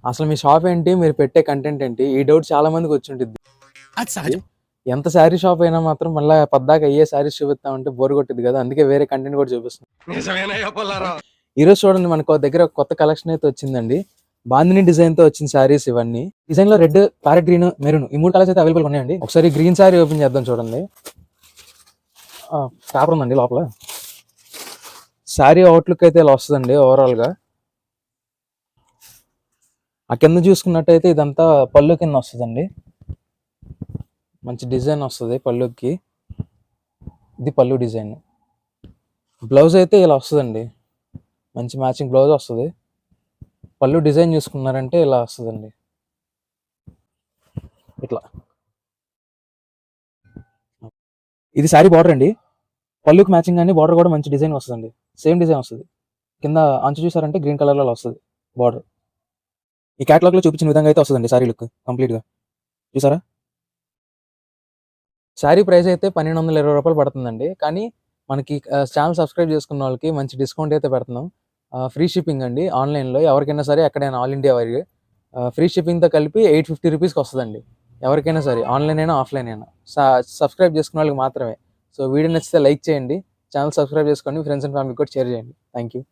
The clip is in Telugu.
అసలు మీ షాప్ ఏంటి? మీరు పెట్టే కంటెంట్ ఏంటి? ఈ డౌట్ చాలా మందికి వచ్చి ఉంటుంది. అది సహజం. ఎంత శారీ షాప్ అయినా మాత్రం మళ్ళీ పద్దాక అయ్యే శారీస్ చూపిస్తామంటే బోర్ కొట్టింది కదా, అందుకే వేరే కంటెంట్ కూడా చూపిస్తున్నాం. ఈరోజు చూడండి, మనకు దగ్గర కొత్త కలెక్షన్ అయితే వచ్చిందండి. బాందిని డిజైన్ తో వచ్చిన శారీస్ ఇవన్నీ. డిజైన్ లో రెడ్, ప్యారెట్ గ్రీన్, మెరూన్ ఈ 3 కలర్స్ అయితే అవైలబుల్ ఉన్నాయండి. ఒకసారి గ్రీన్ శారీ ఓపెన్ చేద్దాం చూడండి. పేపర్ ఉందండి లోపల. శారీ అవుట్లుక్ అయితే ఇలా వస్తుందండి ఓవరాల్ గా. ఆ కింద చూసుకున్నట్టయితే ఇదంతా పళ్ళు కింద వస్తుందండి. మంచి డిజైన్ వస్తుంది పళ్ళుకి. ఇది పళ్ళు డిజైన్. బ్లౌజ్ అయితే ఇలా వస్తుందండి, మంచి మ్యాచింగ్ బ్లౌజ్ వస్తుంది. పళ్ళు డిజైన్ చూసుకున్నారంటే ఇలా వస్తుందండి, ఇట్లా. ఇది శారీ బార్డర్ అండి. పళ్ళుకి మ్యాచింగ్ కానీ బార్డర్ కూడా మంచి డిజైన్ వస్తుందండి. సేమ్ డిజైన్ వస్తుంది. కింద అంచు చూసారంటే గ్రీన్ కలర్లో వస్తుంది బార్డర్. ఈ క్యాటలాగ్ లో చూపించిన విధంగా అయితే వస్తుందండి శారీ లుక్ కంప్లీట్ గా. చూసారా? శారీ ప్రైస్ అయితే 1220 రూపాయలు పడుతుందండి. కానీ మనకి ఛానల్ సబ్స్క్రైబ్ చేసుకున్న వాళ్ళకి మంచి డిస్కౌంట్ అయితే పెడుతున్నాం. ఫ్రీ షిప్పింగ్ అండి ఆన్లైన్లో. ఎవరికైనా సరే ఎక్కడైనా ఆల్ ఇండియా వరకు ఫ్రీ షిప్పింగ్తో కలిపి 850 రూపీస్కి వస్తుందండి. ఎవరికైనా సరే ఆన్లైన్ అయినా ఆఫ్లైన్ అయినా. సబ్స్క్రైబ్ చేసుకున్న వాళ్ళకి మాత్రమే. సో వీడియో నచ్చితే లైక్ చేయండి, ఛానల్ సబ్స్క్రైబ్ చేసుకోండి, ఫ్రెండ్స్ అండ్ ఫ్యామిలీకి కూడా షేర్ చేయండి. Thank you.